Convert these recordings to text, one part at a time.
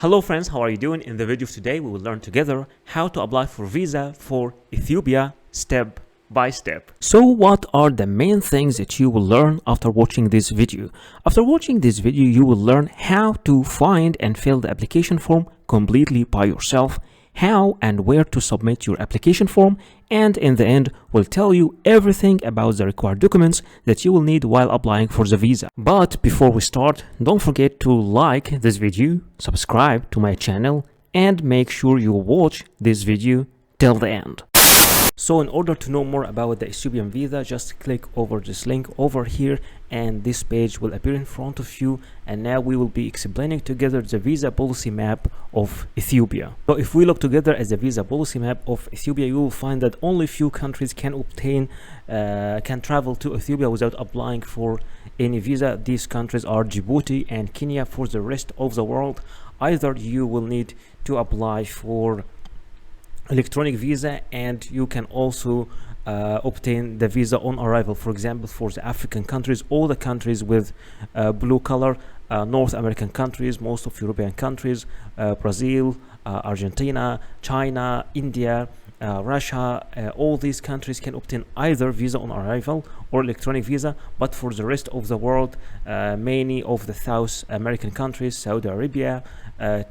Hello friends, how are you doing? In the video of today, we will learn together how to apply for visa for Ethiopia step by step. So what are the main things that you will learn after watching this video? After watching this video, you will learn how to find and fill the application form completely by yourself, how and where to submit your application form, and in the end will tell you everything about the required documents that you will need while applying for the visa. But before we start, don't forget to like this video, subscribe to my channel, and make sure you watch this video till the end. So in order to know more about the Ethiopian visa, just click over this link over here and this page will appear in front of you, and now we will be explaining together the visa policy map of Ethiopia. So if we look together at the visa policy map of Ethiopia, you will find that only few countries can travel to Ethiopia without applying for any visa. These countries are Djibouti and Kenya. For the rest of the world, either you will need to apply for electronic visa, and you can also obtain the visa on arrival. For example, for the African countries, all the countries with blue color, North American countries, most of European countries, Brazil, Argentina, China, India, Russia, all these countries can obtain either visa on arrival or electronic visa. But for the rest of the world, many of the South American countries, Saudi Arabia,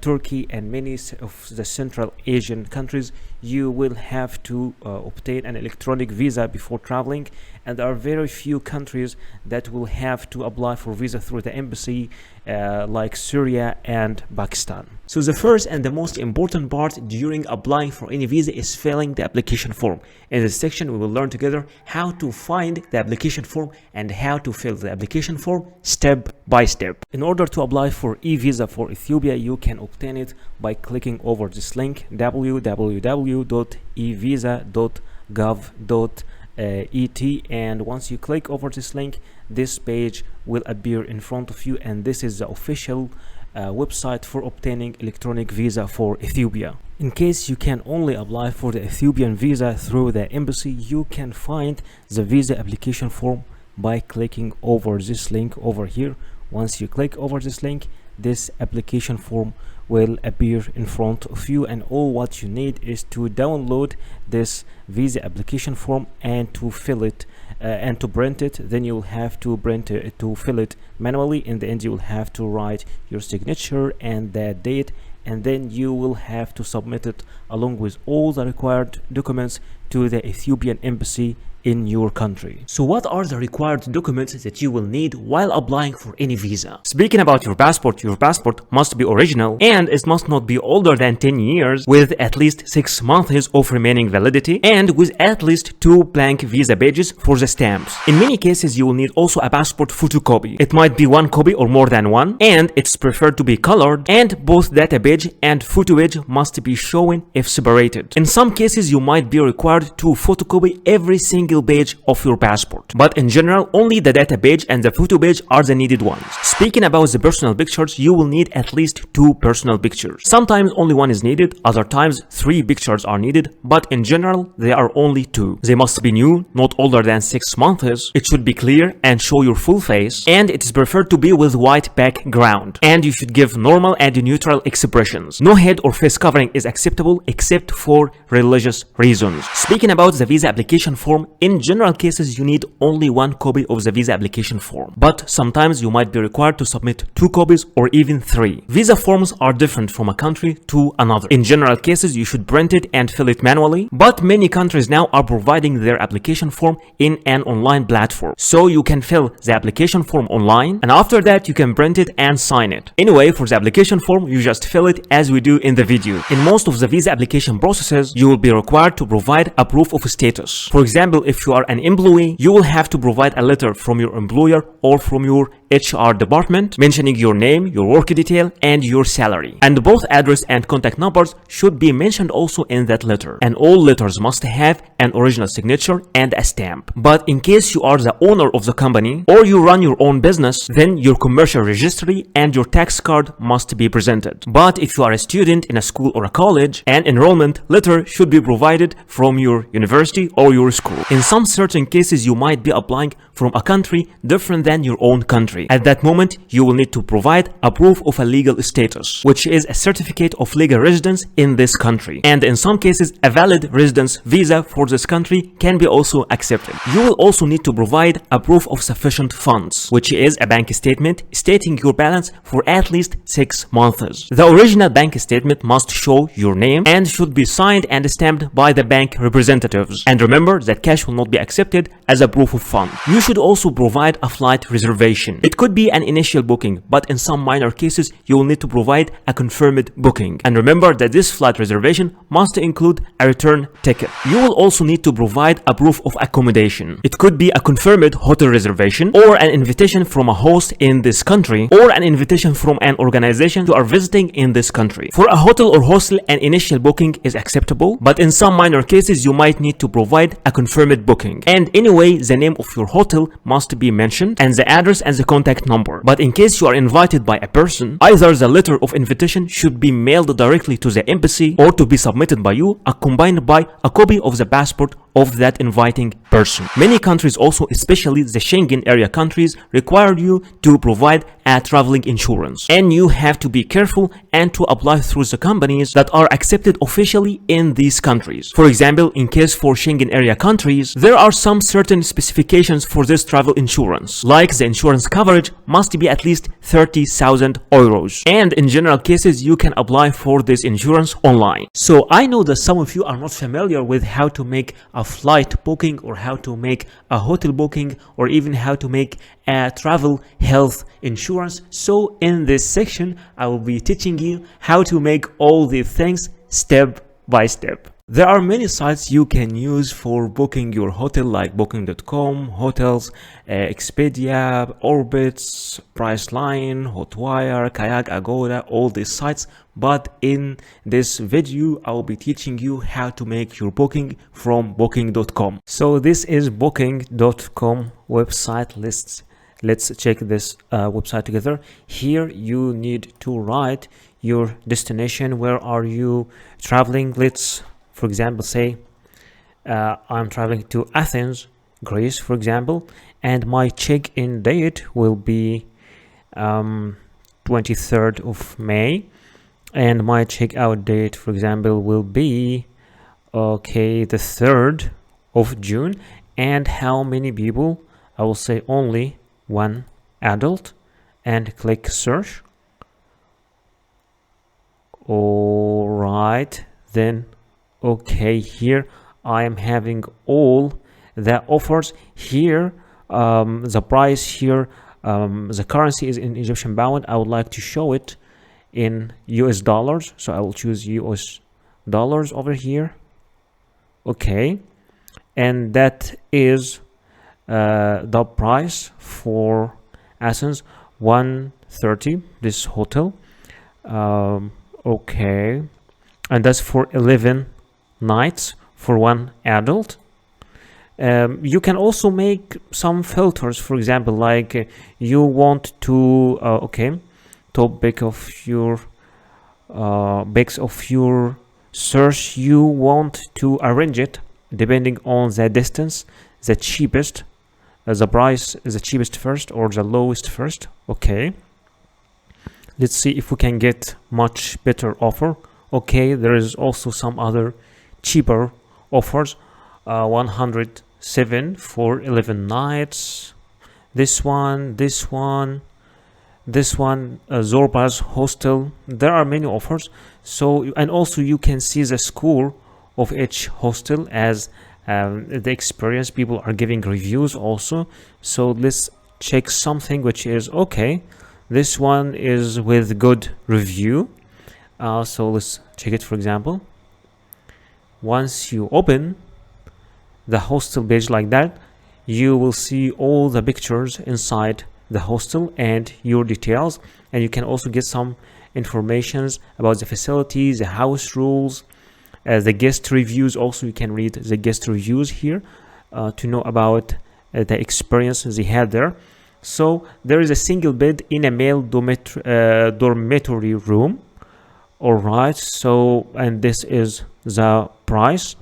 Turkey, and many of the Central Asian countries, you will have to obtain an electronic visa before traveling, and there are very few countries that will have to apply for visa through the embassy, like Syria and Pakistan. So the first and the most important part during applying for any visa is filling the application form. In this section, we will learn together how to find the application form and how to fill the application form step by step. In order to apply for e-visa for Ethiopia, you can obtain it by clicking over this link, www.evisa.gov.et, and once you click over this link, this page will appear in front of you, and this is the official website for obtaining electronic visa for Ethiopia. In case you can only apply for the Ethiopian visa through the embassy, you can find the visa application form by clicking over this link over here. Once you click over this link, this application form will appear in front of you, and all what you need is to download this visa application form and to fill it and to print it. Then you'll have to print it to fill it manually. In the end, you will have to write your signature and the date, and then you will have to submit it along with all the required documents to the Ethiopian embassy in your country. So what are the required documents that you will need while applying for any visa? Speaking about your passport must be original, and it must not be older than 10 years, with at least 6 months of remaining validity, and with at least 2 blank visa pages for the stamps. In many cases, you will need also a passport photocopy. It might be 1 copy or more than one, and it's preferred to be colored, and both data page and photo page must be shown if separated. In some cases, you might be required to photocopy every single page of your passport, but in general, only the data page and the photo page are the needed ones. Speaking about the personal pictures, you will need at least 2 personal pictures. Sometimes only 1 is needed, other times 3 pictures are needed, but in general, there are only 2. They must be new, not older than 6 months. It should be clear and show your full face, and it is preferred to be with white background, and you should give normal and neutral expressions. No head or face covering is acceptable except for religious reasons. Speaking about the visa application form, in general cases, you need only 1 copy of the visa application form, but sometimes you might be required to submit 2 copies or even 3. Visa forms are different from a country to another. In general cases, you should print it and fill it manually, but many countries now are providing their application form in an online platform, so you can fill the application form online, and after that you can print it and sign it. Anyway, for the application form, you just fill it as we do in the video. In most of the visa application processes, you will be required to provide a proof of status. For example, if you are an employee, you will have to provide a letter from your employer or from your HR department mentioning your name, your work detail, and your salary. And both address and contact numbers should be mentioned also in that letter. And all letters must have an original signature and a stamp. But in case you are the owner of the company or you run your own business, then your commercial registry and your tax card must be presented. But if you are a student in a school or a college, an enrollment letter should be provided from your university or your school. In some certain cases, you might be applying from a country different than your own country. country. At that moment, you will need to provide a proof of a legal status, which is a certificate of legal residence in this country. And in some cases, a valid residence visa for this country can be also accepted. You will also need to provide a proof of sufficient funds, which is a bank statement stating your balance for at least 6 months. The original bank statement must show your name and should be signed and stamped by the bank representatives. And remember that cash will not be accepted as a proof of fund. You should also provide a flight reservation. It could be an initial booking, but in some minor cases, you will need to provide a confirmed booking. And remember that this flight reservation must include a return ticket. You will also need to provide a proof of accommodation. It could be a confirmed hotel reservation, or an invitation from a host in this country, or an invitation from an organization you are visiting in this country. For a hotel or hostel, an initial booking is acceptable, but in some minor cases, you might need to provide a confirmed booking. And anyway, the name of your hotel must be mentioned, and the address and the contact number. But in case you are invited by a person, either the letter of invitation should be mailed directly to the embassy or to be submitted by you, accompanied by a copy of the passport of that inviting person. Many countries also, especially the Schengen area countries, require you to provide a traveling insurance, and you have to be careful and to apply through the companies that are accepted officially in these countries. For example, in case for Schengen area countries, there are some certain specifications for this travel insurance, like the insurance coverage must be at least 30,000 euros, and in general cases you can apply for this insurance online. So I know that some of you are not familiar with how to make a flight booking, or how to make a hotel booking, or even how to make a travel health insurance. So in this section I will be teaching you how to make all these things step by step. There are many sites you can use for booking your hotel, like booking.com, hotels, Expedia, Orbitz, Priceline, Hotwire, Kayak, Agoda, all these sites. But in this video, I will be teaching you how to make your booking from booking.com. So this is booking.com website. Let's check this website together. Here you need to write your destination. Where are you traveling? Let's, for example, say I'm traveling to Athens, Greece, for example, and my check-in date will be 23rd of May, and my check-out date, for example, will be the 3rd of June. And how many people? I will say only one adult, and click search. All right, then here I am having all the offers here. The price here, the currency is in Egyptian pound. I would like to show it in US dollars, so I will choose US dollars over here. And that is the price for Athens, 130, this hotel. And that's for 11 nights for one adult. You can also make some filters, for example, like you want to topic of your search, you want to arrange it depending on the distance, the cheapest, the price, the cheapest first or the lowest first. Let's see if we can get much better offer. There is also some other cheaper offers. 107 for 11 nights. This one, Zorba's hostel. There are many offers. So, and also you can see the score of each hostel as the experience. People are giving reviews also. So let's check something which is this one is with good review. So let's check it. For example, once you open the hostel page like that, you will see all the pictures inside the hostel and your details, and you can also get some informations about the facilities, the house rules, the guest reviews. Also, you can read the guest reviews here to know about the experience they had there. So there is a single bed in a male dormitory room. All right, so, and this is the price.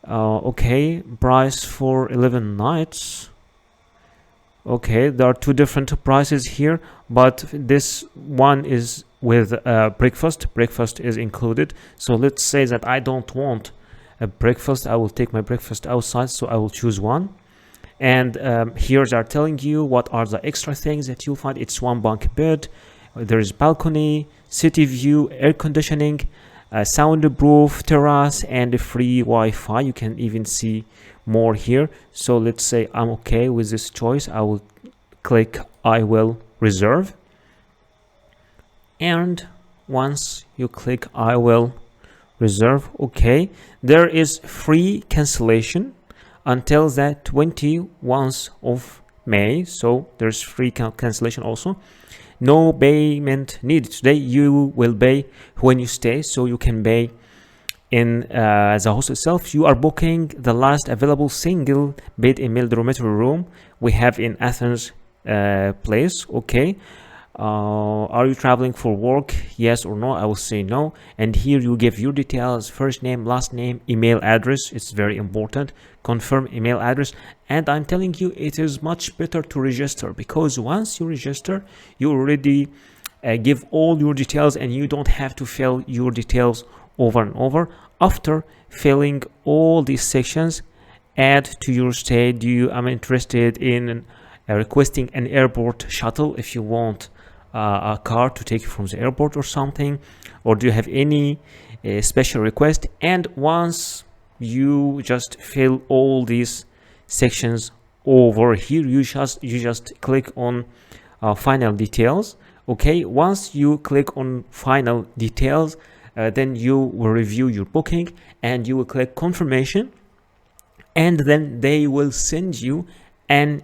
Price for 11 nights. Okay, there are two different prices here, but this one is with breakfast is included. So let's say that I don't want a breakfast, I will take my breakfast outside, so I will choose one. And here they are telling you what are the extra things that you'll find. It's one bunk bed, there is balcony, city view, air conditioning, soundproof terrace, and a free Wi-Fi. You can even see more here. So let's say I'm okay with this choice. I will click I will reserve, and once you click I will reserve, okay, there is free cancellation until the 21st of May. So there's free cancellation also. No payment needed today. You will pay when you stay, so you can pay in the host itself. You are booking the last available single bed in male dormitory room we have in Athens place. Okay, are you traveling for work? Yes or no? I will say no. And here you give your details: first name, last name, email address. It's very important. Confirm email address. And I'm telling you, it is much better to register, because once you register, you already give all your details, and you don't have to fill your details over and over. After filling all these sections, add to your stay. I'm interested in requesting an airport shuttle if you want a car to take you from the airport or something, or do you have any special request? And once you just fill all these sections over here, you just click on final details. Okay, once you click on final details, then you will review your booking, and you will click confirmation, and then they will send you an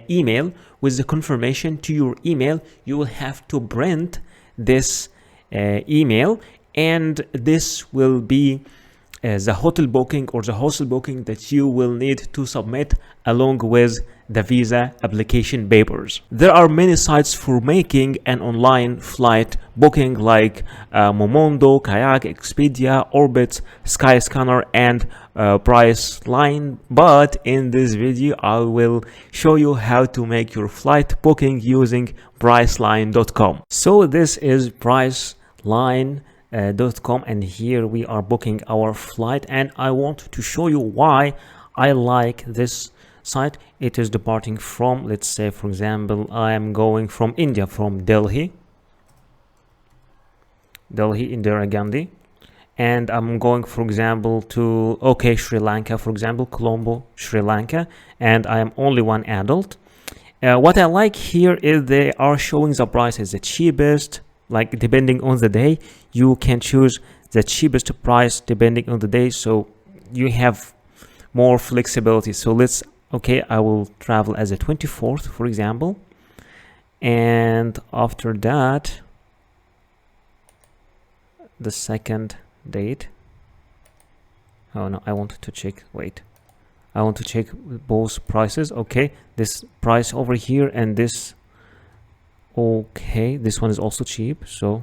email with the confirmation to your email. You will have to print this email, and this will be the hotel booking or the hostel booking that you will need to submit along with the visa application papers. There are many sites for making an online flight booking, like Momondo, Kayak, Expedia, Orbitz, Skyscanner, and Priceline. But in this video, I will show you how to make your flight booking using Priceline.com. So this is Priceline.com, and here we are booking our flight, and I want to show you why I like this site. It is departing from, let's say for example, I am going from India, from Delhi, Indira Gandhi, and I'm going, for example, to Sri Lanka, for example, Colombo, Sri Lanka, and I am only one adult. What I like here is they are showing the prices, the cheapest, like depending on the day you can choose the cheapest price depending on the day, so you have more flexibility. So I will travel as a 24th, for example, and after that the second date. Oh no, I want to check, I want to check both prices. Okay, this price over here and this. Okay, this one is also cheap, so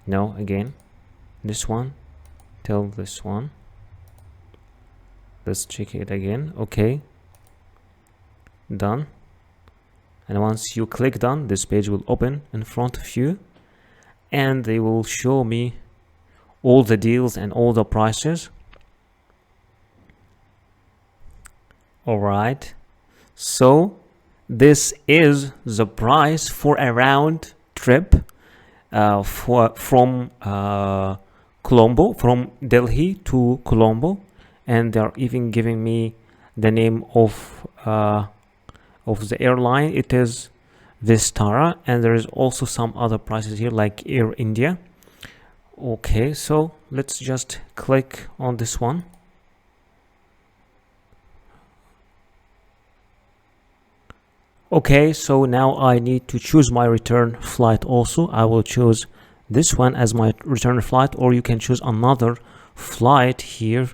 no, again this one till this one. Let's check it again. Okay, done. And once you click done, this page will open in front of you, and they will show me all the deals and all the prices. All right, so this is the price for a round trip from Colombo, from Delhi to Colombo, and they're even giving me the name of the airline. It is Vistara, and there is also some other prices here like Air India. Okay, so let's just click on this one. Okay, so now I need to choose my return flight also. I will choose this one as my return flight, or you can choose another flight here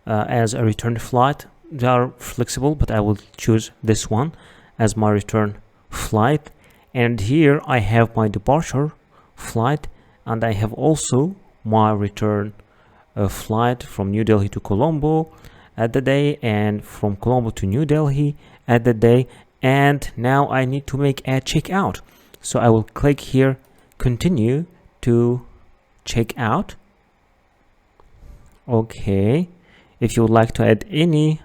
as a return flight. They are flexible, but I will choose this one as my return flight. And here I have my departure flight, and I have also my return flight from New Delhi to Colombo at the day, and from Colombo to New Delhi at the day, and now I need to make a checkout. So I will click here, continue to check out. Okay, if you would like to add any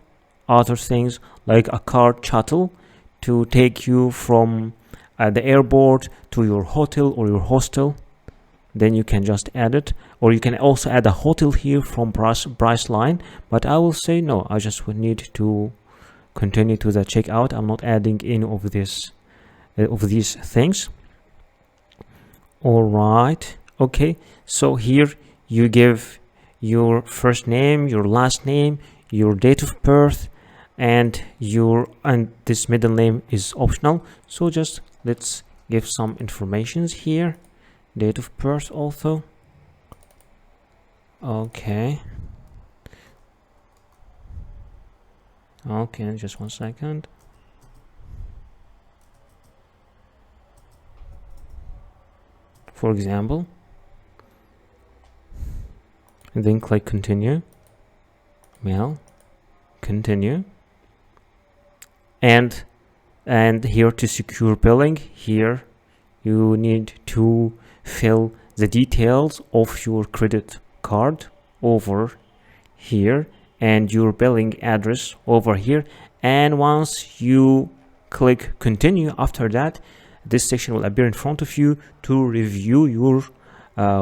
other things like a car shuttle to take you from the airport to your hotel or your hostel, then you can just add it. Or you can also add a hotel here from price line, but I will say no, I just would need to continue to the checkout. I'm not adding any of this of these things. All right, okay, so here you give your first name, your last name, your date of birth, and this middle name is optional. So just let's give some informations here. Date of birth also. Okay, just 1 second. For example, and then click continue, mail, continue, and here to secure billing, here you need to fill the details of your credit card over here and your billing address over here. And once you click continue, after that this section will appear in front of you to review your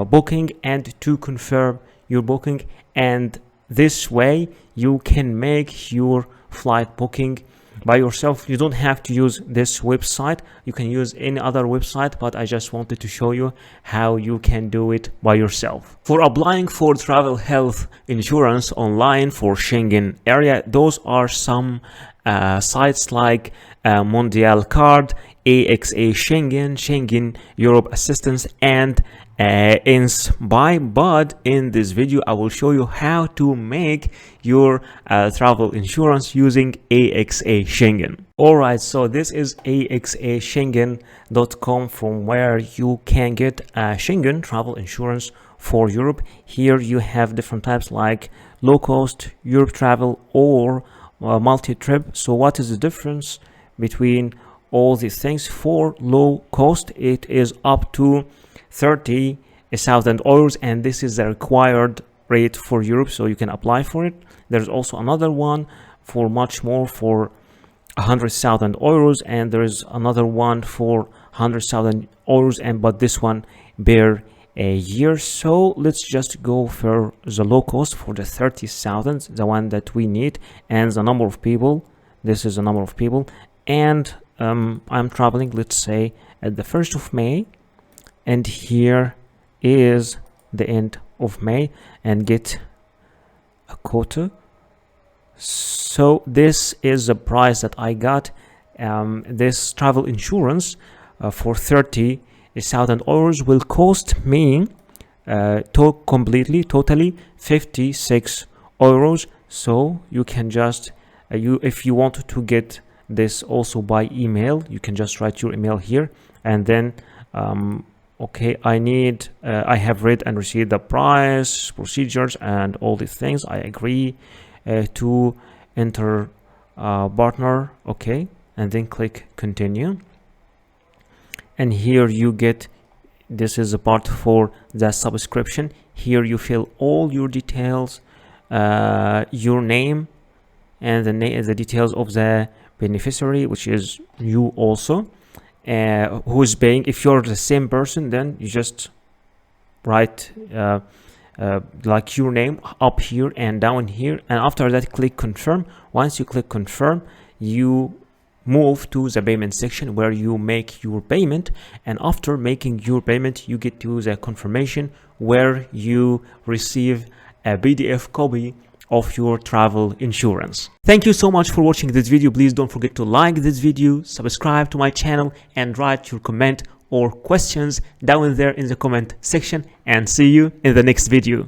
booking and to confirm your booking. And this way you can make your flight booking by yourself. You don't have to use this website, you can use any other website, but I just wanted to show you how you can do it by yourself. For applying for travel health insurance online for Schengen area, those are some sites like Mondial Card, AXA Schengen, Schengen Europe Assistance, and Inspire. But in this video I will show you how to make your travel insurance using AXA Schengen. Alright, so this is axaschengen.com, from where you can get Schengen travel insurance for Europe. Here you have different types like low cost, Europe travel, or multi-trip. So what is the difference between all these things? For low cost, it is up to 30,000 euros, and this is the required rate for Europe, so you can apply for it. There's also another one for much more, for 100,000 euros, and there is another one for 100,000 euros, and but this one per a year. So let's just go for the low cost, for the 30,000, the one that we need, and the number of people. This is the number of people, and I'm traveling, let's say, at the 1st of May, and here is the end of May, and get a quota. So this is the price that I got. This travel insurance for 30,000 euros will cost me totally 56 euros. So you can just if you want to get this also by email, you can just write your email here, and then okay, I have read and received the price, procedures, and all these things. I agree to enter partner. Okay, and then click continue, and here you get, this is a part for the subscription. Here you fill all your details, your name, and the details of the beneficiary, which is you also, who is paying. If you're the same person, then you just write like your name up here and down here, and after that click confirm. Once you click confirm, you move to the payment section where you make your payment, and after making your payment you get to the confirmation where you receive a PDF copy of your travel insurance. Thank you so much for watching this video. Please don't forget to like this video, subscribe to my channel, and write your comment or questions down there in the comment section, and see you in the next video.